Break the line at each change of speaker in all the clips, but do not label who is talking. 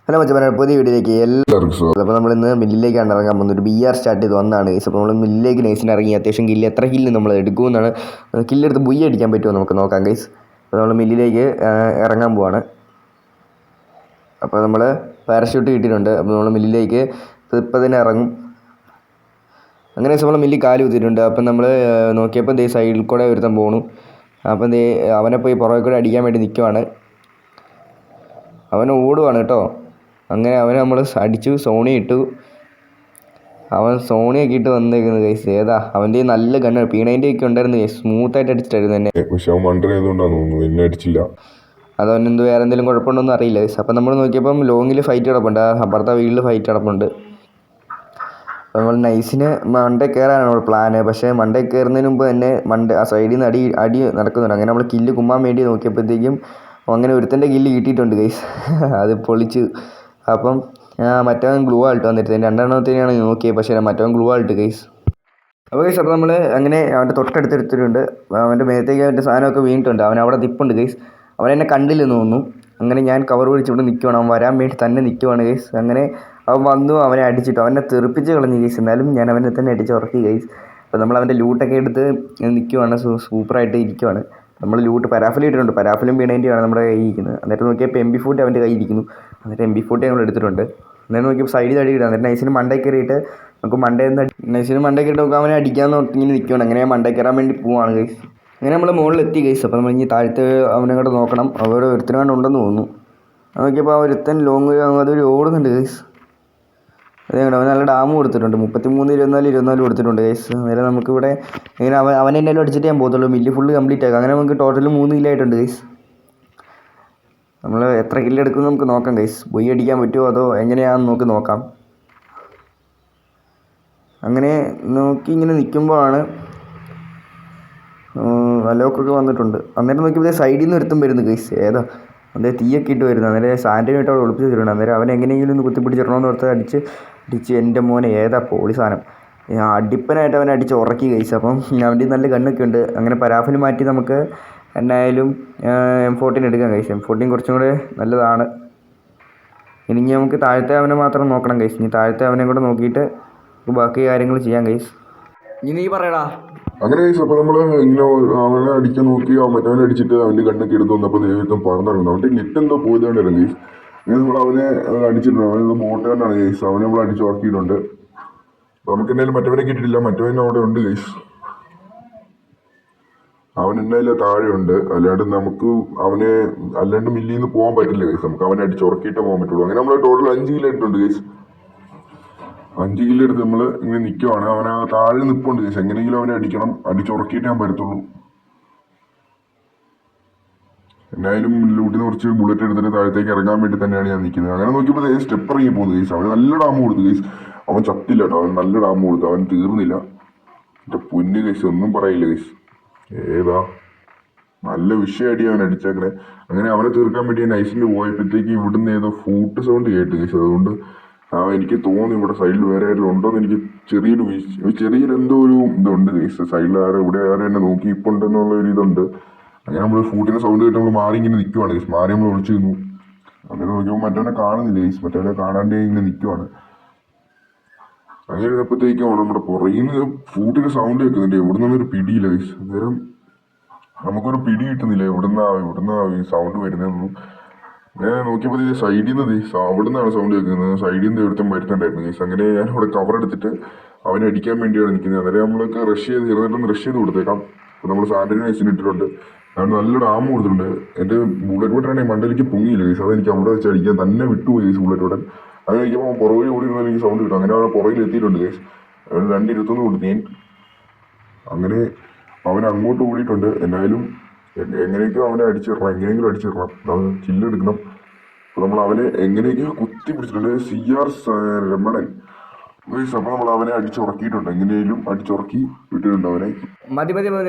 Hello മച്ചന്മാരെ, പുതിയ വീഡിയോയിലേക്ക് എല്ലാവർക്കും സ്വാഗതം. അപ്പോൾ നമ്മൾ ഇന്ന് മില്ലിലേക്കാണ് ഇറങ്ങാൻ പോകുന്നത്. ഒരു BR സ്റ്റാർട്ട് ചെയ്ത് വന്നതാണ് ഗൈസ്. അപ്പോൾ നമ്മൾ മില്ലിലേക്ക് നൈസിന് ഇറങ്ങി അത്യാവശ്യം എത്ര കില്ല് നമ്മൾ എടുക്കുമെന്നാണ്, കില്ലെടുത്ത് ബുയ്യ അടിക്കാൻ പറ്റുമോ നമുക്ക് നോക്കാം ഗൈസ്. അപ്പോൾ നമ്മൾ മില്ലിലേക്ക് ഇറങ്ങാൻ പോവാണ്. അപ്പോൾ നമ്മൾ പാരഷൂട്ട് കിട്ടിയിട്ടുണ്ട്. അപ്പോൾ നമ്മൾ മില്ലിലേക്ക് ഇപ്പം തന്നെ ഇറങ്ങും. അങ്ങനെ നമ്മൾ മില്ലിൽ കാല് കുത്തിയിട്ടുണ്ട്. അപ്പം നമ്മൾ നോക്കിയപ്പോൾ ദേ സൈഡിൽ കൂടെ ഒരുത്തൻ പോണു. അപ്പം ദേ അവനെ പോയി പുറകെ കൂടെ അടിക്കാൻ വേണ്ടി നിൽക്കുവാണ്. അവൻ ഓടുവാണ് കേട്ടോ. അങ്ങനെ അവനെ നമ്മൾ അടിച്ചു, സോണി ഇട്ടു. അവൻ സോണിയൊക്കെ ഇട്ട് വന്നേക്കുന്നത് ഗൈസ്. ഏതാ അവൻ്റെ നല്ല ഗണ്ണ് P90 ഒക്കെ ഉണ്ടായിരുന്നു ഗൈസ്. സ്മൂത്തായിട്ട് അടിച്ചിട്ടായിരുന്നു എന്നെ.
പക്ഷെ അവൻ മണ്ടനായതുകൊണ്ടാണ് തോന്നുന്നു എന്നെ അടിച്ചില്ല.
അതവനെന്ത് വേറെ എന്തെങ്കിലും കുഴപ്പമുണ്ടോന്നും അറിയില്ല ഗൈസ്. അപ്പം നമ്മൾ നോക്കിയപ്പം ലോങ്ങിൽ ഫൈറ്റ് കിടപ്പുണ്ട്, അപ്പുറത്തെ വീട്ടിൽ ഫൈറ്റ് കിടപ്പുണ്ട്. അപ്പം നമ്മൾ നൈസിന് മണ്ടേ കയറാനാണ് നമ്മൾ പ്ലാന്. പക്ഷേ മണ്ടേ കയറുന്നതിന് മുമ്പ് തന്നെ ആ സൈഡിൽ നിന്ന് അടി നടക്കുന്നുണ്ട്. അങ്ങനെ നമ്മൾ കില്ല് കുമ്മാൻ വേണ്ടി നോക്കിയപ്പോഴത്തേക്കും അങ്ങനെ ഒരുത്തൻ്റെ കില്ല് കിട്ടിയിട്ടുണ്ട് ഗൈസ്. അത് പൊളിച്ചു. അപ്പം മറ്റവൻ ഗ്ലൂ ആൾട്ട് വന്നിട്ട് രണ്ടെണ്ണത്തിനെയാണ് നോക്കിയത്. പക്ഷേ മറ്റവൻ ഗ്ലൂ ആൾട്ട് ഗൈസ്. അപ്പോൾ ഗൈസ്, അപ്പോൾ നമ്മൾ അങ്ങനെ അവൻ്റെ തൊട്ടടുത്തെടുത്തിട്ടുണ്ട്. അവൻ്റെ മേത്തേക്ക് അവൻ്റെ സാധനമൊക്കെ വീണിട്ടുണ്ട്. അവൻ അവിടെ നിൽപ്പുണ്ട് ഗൈസ്. അവനെന്നെ കണ്ടില്ലെന്ന് തോന്നുന്നു. അങ്ങനെ ഞാൻ കവർ പിടിച്ചിവിടെ നിൽക്കുവാണ്. അവൻ വരാൻ വേണ്ടി തന്നെ നിൽക്കുവാണ് ഗൈസ്. അങ്ങനെ അവൻ വന്നു, അവനെ അടിച്ചിട്ടു. അവനെ തെറിപ്പിച്ച് കളഞ്ഞു ഗൈസ്. എന്നാലും ഞാൻ അവനെ തന്നെ അടിച്ച് ഉറക്കി ഗൈസ്. അപ്പോൾ നമ്മൾ അവൻ്റെ ലൂട്ടൊക്കെ എടുത്ത് നിൽക്കുവാണ്, സൂപ്പറായിട്ട് ഇരിക്കുവാണ്. നമ്മൾ ലൂട്ട് പരാഫിൽ ഇട്ടിട്ടുണ്ട്. പരാഫിലും P90 ആണ് നമ്മുടെ കയ്യിൽ ഇരിക്കുന്നത്. എന്നിട്ട് നോക്കിയപ്പോൾ MP40 അവൻ്റെ കയ്യിൽ ഇരിക്കുന്നു. എന്നിട്ട് MP40 ഞങ്ങൾ എടുത്തിട്ടുണ്ട്. എന്നിട്ട് നോക്കിയപ്പോൾ സൈഡിൽ അടി കിട്ടുക. എന്നിട്ട് നൈസിന് മണ്ടേ കയറിയിട്ട് നമുക്ക് നൈസിന് മണ്ടേ കയറിയിട്ട് നമുക്ക് അവനെ അടിക്കാമെന്ന് ഇങ്ങനെ നിൽക്കുകയാണ്. അങ്ങനെ മണ്ടേ കയറാൻ വേണ്ടി പോവാണ് ഗൈസ്. അങ്ങനെ നമ്മൾ മുകളിലെത്തി ഗൈസ്. അപ്പോൾ നമ്മൾ ഇനി താഴത്തെ അവനെ കൂടെ നോക്കണം. അവിടെ ഒരുത്തനാണ്ട് ഉണ്ടെന്ന് തോന്നുന്നു. നോക്കിയപ്പോൾ ആ ഒരുത്തൻ ലോങ് അതൊരു ഓടുന്നുണ്ട് ഗൈസ്. അതേ കണ്ടോ, അവൻ നല്ല ഡാം കൊടുത്തിട്ടുണ്ട്. 33, 24 കൊടുത്തിട്ടുണ്ട് ഗൈസ്. നേരെ നമുക്കിവിടെ ഇങ്ങനെ അവനെ എന്നാലും അടിച്ചിട്ട് ഞാൻ പോകത്തുള്ളൂ. മില്ല് ഫുള്ള് കംപ്ലീറ്റ് ആക്കാം. അങ്ങനെ നമുക്ക് ടോട്ടൽ 3 കില്ലായിട്ടുണ്ട് ഗൈസ്. നമ്മൾ എത്ര കില്ല് എടുക്കുമെന്ന് നമുക്ക് നോക്കാം ഗൈസ്. ബൊയ് അടിക്കാൻ പറ്റുമോ അതോ എങ്ങനെയാണെന്ന് നമുക്ക് നോക്കാം. അങ്ങനെ നോക്കി ഇങ്ങനെ നിൽക്കുമ്പോഴാണ് അലോക്കൊക്കെ വന്നിട്ടുണ്ട്. അന്നേരം നോക്കിയപ്പോൾ സൈഡിൽ നിന്ന് ഒരുത്തും വരുന്നു ഗൈസ്. ഏതാ അന്നേരം തീയൊക്കെ ഇട്ട് വരുന്നത്. അന്നേരം സാൻഡിനായിട്ട് അവിടെ ഒളിപ്പിച്ച് വെച്ചിട്ടുണ്ട്. അന്നേരം അവൻ എങ്ങനെയെങ്കിലും ഒന്ന് കുത്തിപ്പിടിച്ചിടണമെന്ന് ഓർത്ത് അടിച്ച് എൻ്റെ മോനെ ഏതാ പോളി സാധനം അടിപ്പനായിട്ട് അവനെ അടിച്ച് ഉറക്കി ഗൈസ്. അപ്പം അവൻ്റെ നല്ല കണ്ണൊക്കെ ഉണ്ട്. അങ്ങനെ പരാഫിന് മാറ്റി നമുക്ക് എന്നായാലും M14 എടുക്കാം ഗൈസ്. M14 കുറച്ചും കൂടെ നല്ലതാണ്. ഇനി നമുക്ക് താഴത്തെ അവനെ മാത്രം നോക്കണം ഗൈസ്. ഇനി താഴത്തെ അവനെ കൂടെ നോക്കിയിട്ട് ബാക്കി കാര്യങ്ങൾ ചെയ്യാം ഗൈസ്. ഇനി നീ പറയടാ.
അങ്ങനെ ഗൈസ്, അപ്പോൾ നമ്മൾ ഇങ്ങനെ അവനെ അടിക്കാൻ നോക്കി മറ്റവനെ അടിച്ചിട്ട് അവൻ്റെ കണ്ണൊക്കെ എടുത്ത് വന്നപ്പോൾ ദൈവത്തും പറഞ്ഞിരുന്നു. അവൻ്റെ നെറ്റ് എന്തോ പോയതുകൊണ്ടായിരുന്നു ഗൈസ്. അങ്ങനെ നമ്മൾ അവനെ അടിച്ചിട്ടുണ്ട്. അവനെന്തോ ബോട്ടുകാരനാണ് ഗൈസ്. അവനെ നമ്മൾ അടിച്ച് ഉറക്കിയിട്ടുണ്ട്. നമുക്ക് എന്തായാലും മറ്റവനെ കിട്ടിയിട്ടില്ല. മറ്റവനെ അവിടെ ഉണ്ട് ഗൈസ്. അവൻ എന്തായാലും താഴെ ഉണ്ട്. അല്ലാണ്ട് മില്ലിൽ നിന്ന് പോകാൻ പറ്റില്ല ഗൈസ്. നമുക്ക് അവനെ അടിച്ച് ഉറക്കിയിട്ടേ പോകാൻ പറ്റുള്ളൂ. അങ്ങനെ നമ്മൾ ടോട്ടൽ 5 കിലോ ഇട്ടുണ്ട് ഗൈസ്. 5 കിലോ എടുത്ത് നമ്മൾ ഇങ്ങനെ നിൽക്കുവാണ്. അവനെ താഴെ നിൽപ്പുണ്ട് ഗൈസ്. എങ്ങനെയെങ്കിലും അവനെ അടിക്കണം. അടിച്ചുറക്കിയിട്ടേ ഞാൻ പറ്റത്തുള്ളൂ. എന്തായാലും ലൂട്ടിന് കുറച്ച് ബുള്ളറ്റ് എടുത്തിട്ട് താഴത്തേക്ക് ഇറങ്ങാൻ വേണ്ടി തന്നെയാണ് ഞാൻ നിൽക്കുന്നത്. അങ്ങനെ നോക്കിയപ്പോൾ സ്റ്റെപ്പ് ഇറങ്ങി പോകുന്നത് ഗൈസ്. അവന് നല്ല ഡാമ് കൊടുത്തു ഗൈസ്. അവൻ ചത്തില്ല കേട്ടോ. അവൻ നല്ല ഡാമ് കൊടുത്തു. അവൻ തീർന്നില്ല. എൻ്റെ പൊന്ന് ഗൈസ്, ഒന്നും പറയില്ല ഗൈസ്. ഏതാ നല്ല വിഷയം അടി അവൻ അടിച്ചേക്കണേ. അങ്ങനെ അവനെ തീർക്കാൻ വേണ്ടി നൈസിന് പോയപ്പോഴത്തേക്ക് ഇവിടുന്ന് ഏതോ ഫൂട്ട് സൗണ്ട് കേട്ട് ഗൈസ്. അതുകൊണ്ട് എനിക്ക് തോന്നി ഇവിടെ സൈഡിൽ വേറെ ആരെങ്കിലും ഉണ്ടോയെന്ന്. എനിക്ക് ചെറിയൊരു എന്തോ ഒരു ഇതുണ്ട് ഗൈസ്. സൈഡിൽ ഇവിടെ ആരും എന്നെ നോക്കി ഇപ്പോൾ ഉണ്ടെന്നുള്ള ഒരു ഇതുണ്ട്. അങ്ങനെ നമ്മൾ ഫൂട്ടിൻ്റെ സൗണ്ട് കേട്ട് നമ്മൾ മാറി ഇങ്ങനെ നിൽക്കുവാണ് ഗൈസ്. മാറി നമ്മൾ വിളിച്ചു നിന്നു. അങ്ങനെ നോക്കിയപ്പോൾ മറ്റവനെ കാണുന്നില്ല ഗൈസ്. മറ്റവനെ കാണാണ്ടേ ഇങ്ങനെ നിൽക്കുവാണ്. അങ്ങനെ ഇരുന്നപ്പോഴത്തേക്കും നമ്മുടെ പുറകിൽ നിന്ന് ഫൂട്ടിൻ്റെ സൗണ്ട് കേൾക്കുന്നുണ്ട്. എവിടെ നിന്നൊരു പിടിയില്ല ഗൈസ്. അന്നേരം നമുക്കൊരു പിടി കിട്ടുന്നില്ല. എവിടുന്നാ ഈ സൗണ്ട് വരുന്നതെന്നും. അങ്ങനെ നോക്കിയപ്പോൾ സൈഡിൽ നിന്ന് അവിടെ നിന്നാണ് സൗണ്ട് കേൾക്കുന്നത്. സൈഡിൽ നിന്ന് ഒരുത്തം വരുന്നുണ്ടായിരുന്നു ഗൈസ്. അങ്ങനെ ഞാൻ ഇവിടെ കവർ എടുത്തിട്ട് അവനെ അടിക്കാൻ വേണ്ടിയാണ് നിൽക്കുന്നത്. അന്നേരം നമ്മളൊക്കെ റഷ് ചെയ്ത് കൊടുത്തേക്കാം. അപ്പോൾ നമ്മൾ സാൻഡിന് നൈസിന് ഇട്ടിട്ടുണ്ട്. അവന് നല്ല ഡാമ് കൊടുത്തിട്ടുണ്ട്. എൻ്റെ ബുള്ളറ്റ് ബോട്ടാണെങ്കിൽ മണ്ടയിലേക്ക് പൊങ്ങിയില്ല ഗൈസ്. അതെനിക്ക് അവിടെ വെച്ച് അടിക്കാൻ തന്നെ വിട്ടുപോയി ഗൈസ് ബുള്ളറ്റ് ബോട്ടൻ. അത് കഴിക്കുമ്പോൾ പുറകിൽ ഓടി ഇരുന്നാൽ എനിക്ക് സൗണ്ട് കിട്ടും. അങ്ങനെ അവൻ പുറകിൽ എത്തിയിട്ടുണ്ട് ഗൈസ്. അവന് 2.21 കൊടുത്തു ഞാൻ. അങ്ങനെ അവൻ അങ്ങോട്ട് ഓടിയിട്ടുണ്ട്. എന്തായാലും എങ്ങനെയൊക്കെയോ അവനെ എങ്ങനെയെങ്കിലും അടിച്ചിടണം. അവന് ചില്ലെടുക്കണം. അപ്പോൾ നമ്മൾ അവനെ എങ്ങനെയൊക്കെയോ കുത്തി പിടിച്ചിട്ടുണ്ട്. CR Ramanan guys. അപ്പോൾ നമ്മൾ അവനെ അടിച്ചുറക്കിയിട്ടുണ്ട്. എങ്ങനെയും അടിച്ചുറക്കി വിട്ടിട്ടുണ്ട് അവനെ.
മതി.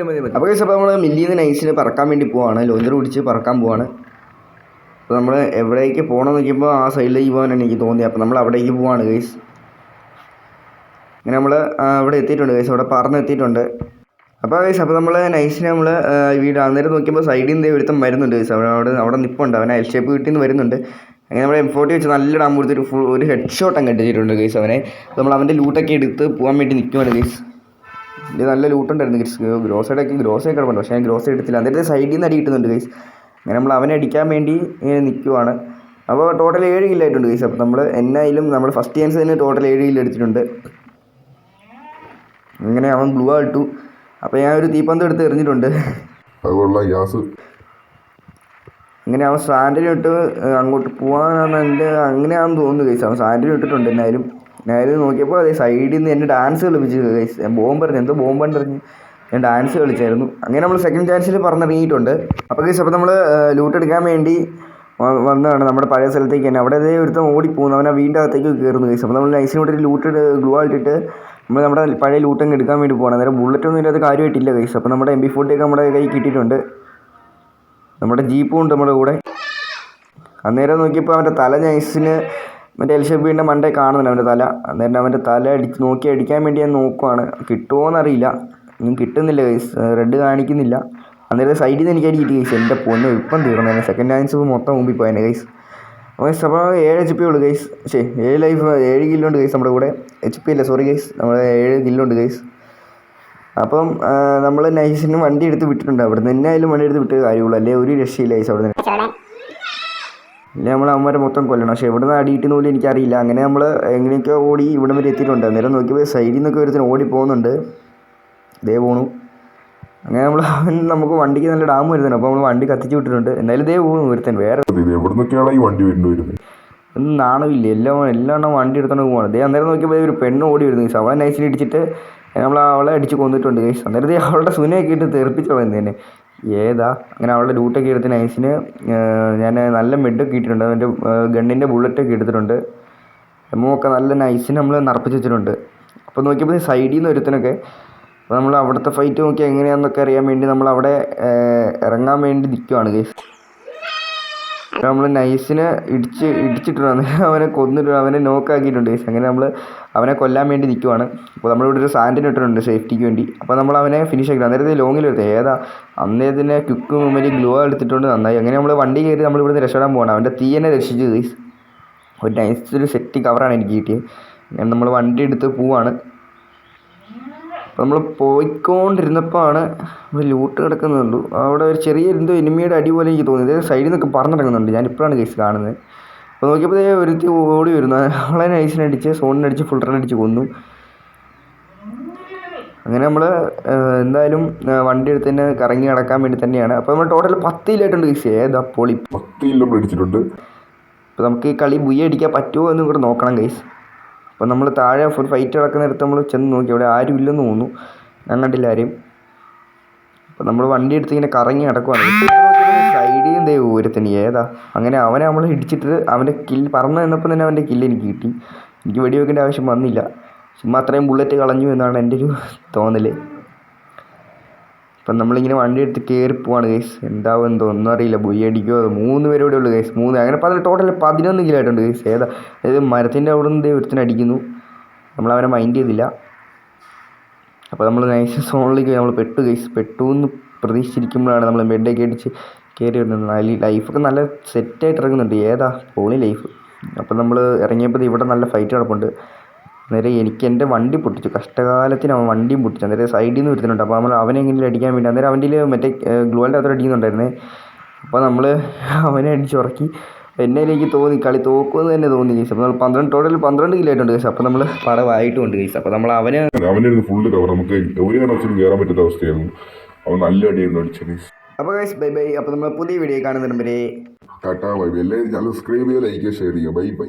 അപ്പോൾ ഗൈസ്, അപ്പോൾ നമ്മൾ മില്ലിൽ നിന്ന് നൈസിന് പറക്കാൻ വേണ്ടി പോവാണ്. ലോഞ്ചർ പിടിച്ച് പറക്കാൻ പോവാണ്. അപ്പോൾ നമ്മൾ എവിടേക്ക് പോകണമെന്ന് നോക്കിയപ്പോൾ ആ സൈഡിലേക്ക് പോകാനാണ് എനിക്ക് തോന്നിയത്. അപ്പോൾ നമ്മൾ അവിടേക്ക് പോവാണ് ഗൈസ്. അങ്ങനെ നമ്മൾ അവിടെ എത്തിയിട്ടുണ്ട് ഗൈസ്. അവിടെ പറന്നെത്തിയിട്ടുണ്ട്. അപ്പോൾ ഗൈസ്, അപ്പോൾ നമ്മൾ നൈസിനെ നമ്മൾ വീട് അന്നേരം നോക്കിയപ്പോൾ സൈഡിൽ നിന്ന് ഒരുത്തം വരുന്നുണ്ട് ഗൈസ്. അവിടെ നിൽപ്പുണ്ട്. അവൻ L ഷേപ്പ് കിട്ടിയെന്ന് വരുന്നുണ്ട്. അങ്ങനെ നമ്മൾ M40 വെച്ച് നല്ല ഡാം കൊടുത്തിട്ട് ഒരു ഹെഡ് ഷോട്ട് അങ്ങ് അടിച്ചിട്ടുണ്ട് ഗൈസ് അവനെ. നമ്മൾ അവൻ്റെ ലൂട്ടൊക്കെ എടുത്ത് പോകാൻ വേണ്ടി നിൽക്കുവാണ് ഗൈസ്. ഇത് നല്ല ലൂട്ടുണ്ടായിരുന്നു ഗൈസ്. ഗ്രോസൈഡൊക്കെ കിടപ്പുണ്ട്, പക്ഷേ ഞാൻ ഗ്രോസൈഡ് എടുത്തില്ല. എന്നിട്ട് സൈഡിൽ നിന്ന് അടി കിട്ടുന്നുണ്ട് ഗൈസ്. അങ്ങനെ നമ്മൾ അവനെ അടിക്കാൻ വേണ്ടി നിൽക്കുവാണ്. അപ്പോൾ ടോട്ടൽ 7 കില്ലായിട്ടുണ്ട് ഗൈസ്. അപ്പോൾ നമ്മൾ എന്നായാലും നമ്മൾ ഫസ്റ്റ് ചാൻസ് തന്നെ ടോട്ടൽ 7 കില്ല് എടുത്തിട്ടുണ്ട്. അങ്ങനെ അവൻ ഗ്ലൂ ഇട്ടു. അപ്പോൾ ഞാൻ ഒരു തീപ്പന്തം എടുത്ത് എറിഞ്ഞിട്ടുണ്ട്.
അതുകൊള്ള ഗ്യാസ്.
അങ്ങനെ അവൻ സ്റ്റാൻഡിന് ഇട്ട് അങ്ങോട്ട് പോകാനാണ് അങ്ങനെയാണെന്ന് തോന്നുന്നു ഗൈസ്. അവൻ സ്റ്റാൻഡിന് ഇട്ടിട്ടുണ്ട്. എന്നാലും നോക്കിയപ്പോൾ അതേ സൈഡിൽ നിന്ന് എന്നെ ഡാൻസ് കളിപ്പിച്ചു ഗൈസ്. ഞാൻ എന്തോ ബോംബെറിഞ്ഞ് ഞാൻ ഡാൻസ് കളിച്ചായിരുന്നു. അങ്ങനെ നമ്മൾ സെക്കൻഡ് ചാൻസിൽ പറഞ്ഞിറങ്ങിയിട്ടുണ്ട്. അപ്പോൾ ഗൈസ് അപ്പോൾ നമ്മൾ ലൂട്ട് എടുക്കാൻ വേണ്ടി വന്നതാണ് നമ്മുടെ പഴയ സ്ഥലത്തേക്ക് തന്നെ. അവിടെ അതേ ഒരുത്തം ഓടിപ്പോകുന്നു. അവൻ ആ വീടിൻ്റെ അകത്തേക്ക് കയറുന്നു ഗൈസ്. അപ്പോൾ നമ്മൾ നൈസിനോട്ട് ലൂട്ട് ഗ്ലൂ ആയിട്ടിട്ട് നമ്മൾ നമ്മുടെ പഴയ ലൂട്ടങ്ങ് എടുക്കാൻ വേണ്ടി പോകണം. അന്നേരം ബുള്ളറ്റൊന്നും ഇതിനകത്ത് കാര്യമായിട്ടില്ല ഗൈസ്. അപ്പോൾ നമ്മുടെ MP40 ഒക്കെ നമ്മുടെ കൈ കിട്ടിയിട്ടുണ്ട്. നമ്മുടെ ജീപ്പും ഉണ്ട് നമ്മുടെ കൂടെ. അന്നേരം നോക്കിയപ്പോൾ അവൻ്റെ തല നൈസിന് മറ്റേ LCBൻ്റെ മണ്ടേ കാണുന്നുണ്ട് അവൻ്റെ തല. അന്നേരം അവൻ്റെ തല നോക്കി അടിക്കാൻ വേണ്ടി ഞാൻ നോക്കുവാണ്. കിട്ടുമോ എന്നറിയില്ല. ഇനി കിട്ടുന്നില്ല ഗൈസ്, റെഡ് കാണിക്കുന്നില്ല. അന്നേരം സൈഡിൽ നിന്ന് എനിക്ക് അടി കിട്ടി ഗൈസ്. എൻ്റെ പൊന്ന് ഇപ്പം തീർന്നു. സെക്കൻഡ് ചാൻസ് മൊത്തം മുമ്പിൽ പോയേനെ ഗൈസ്. ഗൈസ് അപ്പോൾ 7 HP ഉള്ളൂ ഗൈസ്. 7 കില്ലുണ്ട് ഗൈസ് നമ്മുടെ കൂടെ. HP ഇല്ല, സോറി ഗൈസ്, നമ്മുടെ 7 കില്ലുണ്ട് ഗൈസ്. അപ്പം നമ്മൾ നൈസിന് വണ്ടി എടുത്ത് വിട്ടിട്ടുണ്ട്. അവിടെ നിന്ന് എന്നായാലും വണ്ടി എടുത്ത് വിട്ടേ കാര്യമുള്ളൂ, അല്ലേ ഒരു രക്ഷയില്ല ഗൈസ്. അവിടെ നിന്ന് ഇല്ല നമ്മൾ അവന്മാരെ മൊത്തം കൊല്ലണം. പക്ഷേ ഇവിടെ നിന്ന് അടിയിട്ടുന്ന പോലും എനിക്കറിയില്ല. അങ്ങനെ നമ്മൾ എങ്ങനെയൊക്കെ ഓടി ഇവിടെ വരെ എത്തിയിട്ടുണ്ട്. അന്നേരം നോക്കിയപ്പോൾ സൈഡിൽ നിന്നൊക്കെ ഒരുത്തിന് ഓടി പോകുന്നുണ്ട്. ഇതേ പോണു. അങ്ങനെ നമുക്ക് വണ്ടിക്ക് നല്ല ഡാം വരുന്നുണ്ട്. അപ്പോൾ നമ്മൾ വണ്ടി കത്തിച്ച് വിട്ടിട്ടുണ്ട്. എന്തായാലും ഇതേ പോകുന്നു ഒരുത്തൻ. വേറെ
ഈ വണ്ടി വരുന്നത്
ഒന്നും നാണമില്ല. എല്ലാം വണ്ടി എടുത്തോണ്ട് പോകണം. ഇതേ അന്നേരം നോക്കിയപ്പോൾ ഒരു പെണ്ണ് ഓടി വരുന്നു ഗൈസ്. അവളെ നൈസിൽ ഇടിച്ചിട്ട് നമ്മൾ അവളെ അടിച്ച് കൊന്നിട്ടുണ്ട് ഗൈസ്. അന്നേരത്തെ അവളുടെ സുനയൊക്കെ ഇട്ട് തെറിപ്പിച്ച് കളയുന്നത് തന്നെ ഏതാ. അങ്ങനെ അവളുടെ ലൂട്ടൊക്കെ എടുത്ത് നൈസിന് ഞാൻ നല്ല മെഡൊക്കെ ഇട്ടിട്ടുണ്ട്. അവൻ്റെ ഗണ്ണിൻ്റെ ബുള്ളറ്റൊക്കെ എടുത്തിട്ടുണ്ട്. എമ്മൊക്കെ നല്ല നൈസിന് നമ്മൾ നറപ്പിച്ച് വെച്ചിട്ടുണ്ട്. അപ്പോൾ നോക്കിയപ്പോൾ സൈഡിൽ നിന്ന് ഒരുത്തനൊക്കെ. അപ്പോൾ നമ്മൾ അവിടുത്തെ ഫൈറ്റ് നോക്കി എങ്ങനെയാണെന്നൊക്കെ അറിയാൻ വേണ്ടി നമ്മൾ അവിടെ ഇറങ്ങാൻ വേണ്ടി നിൽക്കുവാണ് ഗൈസ്. നമ്മൾ നൈസിനെ ഇടിച്ചിട്ടുണ്ട്. അവനെ കൊന്നിട്ട് അവനെ നോക്കാക്കിയിട്ടുണ്ട് ഗൈസ്. അങ്ങനെ നമ്മൾ അവനെ കൊല്ലാൻ വേണ്ടി നിൽക്കുവാണ്. അപ്പോൾ നമ്മളിവിടെ ഒരു സാൻഡിന് ഇട്ടിട്ടുണ്ട് സേഫ്റ്റിക്ക് വേണ്ടി. അപ്പോൾ നമ്മൾ അവനെ ഫിനിഷ് ആക്കി. അന്നേരത്തെ ലോങ്ങിലെടുത്ത് ഏതാ അന്നേരത്തിനെ ക്വിക്ക് മൂവ്മെൻറ്റ് ഗ്ലൂ എടുത്തിട്ടുണ്ട്. നന്നായി. അങ്ങനെ നമ്മൾ വണ്ടി കയറി നമ്മളിവിടുന്ന് രക്ഷപ്പെടാൻ പോകണം. അവൻ്റെ തീയനെ രക്ഷിച്ചു ഗൈസ്. ഒരു നൈസ് ഒരു സെറ്റ് കവറാണ് എനിക്ക് കിട്ടിയത്. അങ്ങനെ നമ്മൾ വണ്ടി എടുത്ത് പോവാണ്. അപ്പോൾ നമ്മൾ പോയിക്കൊണ്ടിരുന്നപ്പോഴാണ് നമ്മൾ ലൂട്ട് കിടക്കുന്നുള്ളൂ. അവിടെ ഒരു ചെറിയ എന്തോ എനിമിയുടെ അടി പോലെ എനിക്ക് തോന്നി. ഇത് സൈഡിൽ നിന്നൊക്കെ പറന്നിറങ്ങുന്നുണ്ട്. ഞാനിപ്പോഴാണ് കേസ് കാണുന്നത്. അപ്പോൾ നോക്കിയപ്പോൾ ഒരുത്തി ഓടി വരുന്നു. അവളെ നൈസിനടിച്ച് സോണിനടിച്ച് ഫുൾ റൺ അടിച്ച് കൊന്നു. അങ്ങനെ നമ്മൾ എന്തായാലും വണ്ടി എടുത്ത് തന്നെ കറങ്ങി നടക്കാൻ വേണ്ടി തന്നെയാണ്. അപ്പോൾ നമ്മൾ ടോട്ടൽ 10 കില്ലായിട്ടുണ്ട് കേസ്. ഏതാ പൊളി
10 കില്ലോ അടിച്ചിട്ടുണ്ട്.
അപ്പോൾ നമുക്ക് ഈ കളി ബുയ്യ അടിക്കാൻ പറ്റുമോ എന്നും കൂടെ നോക്കണം ഗൈസ്. അപ്പോൾ നമ്മൾ താഴെ ഫുൾ ഫൈറ്റ് നടക്കുന്നിടത്ത് നമ്മൾ ചെന്ന് നോക്കി. അവിടെ ആരും ഇല്ലെന്ന് തോന്നുന്നു. ഞാൻ കണ്ടില്ല ആരെയും. അപ്പോൾ നമ്മൾ വണ്ടി എടുത്ത് ഇങ്ങനെ കറങ്ങി നടക്കുവാണ്. സൈഡിൽ നിന്ന് ഒരുത്തനി ഏതാ. അങ്ങനെ അവനെ നമ്മൾ ഇടിച്ചിട്ട് അവൻ്റെ കില്ല് പറന്ന് നിന്നപ്പോൾ തന്നെ അവൻ്റെ കില്ല് എനിക്ക് കിട്ടി. എനിക്ക് വെടി വെക്കേണ്ട ആവശ്യം വന്നില്ല. ചുമ്മാ അത്രയും ബുള്ളറ്റ് കളഞ്ഞു എന്നാണ് എൻ്റെ ഒരു തോന്നൽ. അപ്പം നമ്മളിങ്ങനെ വണ്ടി എടുത്ത് കയറി പോവാണ് ഗൈസ്. എന്താവും എന്തോ ഒന്നും അറിയില്ല. ബുയ്യ അടിക്കുമോ. 3 പേര് ഇവിടെ ഉള്ളൂ ഗൈസ്. 3 അങ്ങനെ ടോട്ടൽ 11 കിലായിട്ടുണ്ട് ഗൈസ്. ഏതാ അതായത് മരത്തിൻ്റെ അവിടെ നിന്ന് ഒരുത്തിന് അടിക്കുന്നു. നമ്മളവനെ മൈൻഡ് ചെയ്തില്ല. അപ്പോൾ നമ്മൾ നൈസ് സോണിലേക്ക് നമ്മൾ പെട്ടു ഗൈസ്. പെട്ടു പ്രതീക്ഷിച്ചിരിക്കുമ്പോഴാണ് നമ്മൾ ബെഡൊക്കെ അടിച്ച് കയറി വരുന്നത്. ലൈഫൊക്കെ നല്ല സെറ്റായിട്ട് ഇറങ്ങുന്നുണ്ട്. ഏതാ പോളി ലൈഫ്. അപ്പോൾ നമ്മൾ ഇറങ്ങിയപ്പോൾ ഇവിടെ നല്ല ഫൈറ്റ് നടപ്പുണ്ട്. അന്നേരം എനിക്ക് എൻ്റെ വണ്ടി പൊട്ടിച്ചു. കഷ്ടകാലത്തിന് അവൻ വണ്ടിയും പൊട്ടിച്ചു. അന്നേരം സൈഡിൽ നിന്ന് വരുന്നുണ്ട്. അപ്പോൾ നമ്മൾ അവനെ എങ്ങനെ അടിക്കാൻ വേണ്ടി അന്നേരം അവൻ്റെ മറ്റേ ഗ്ലോൻ്റെ അകത്തോടെ അടിക്കുന്നുണ്ടായിരുന്നേ. അപ്പോൾ നമ്മൾ അവനെ അടിച്ചുറക്കി. എന്നതിലേക്ക് തോന്നി കളി തോക്കുമെന്ന് തന്നെ തോന്നി ഗൈസ്. അപ്പോൾ നമ്മൾ ടോട്ടൽ 12 കിലായിട്ടുണ്ട് ഗൈസ്. അപ്പോൾ നമ്മൾ പടവായിട്ടുമുണ്ട് ഗൈസ്. അപ്പോൾ നമ്മൾ
അവൻ്റെ ഫുള്ള് കവർ നമുക്ക് ഒരു കണക്ഷൻ കയറാൻ പറ്റാത്ത അവസ്ഥയായിരുന്നു. അവൻ നല്ല അടിയായിരുന്നു അടിച്ചത്.
അപ്പോൾ ഗൈസ് ബൈ ബൈ. അപ്പോൾ നമ്മൾ പുതിയ വീഡിയോ കാണുന്നതിന് വരെ
ടാറ്റാ ബൈ ബൈ. എല്ലാവരും ചാനൽ സബ്സ്ക്രൈബ് ചെയ്യുക, ലൈക്ക് ചെയ്യുക, ഷെയർ ചെയ്യുക. Bye bye.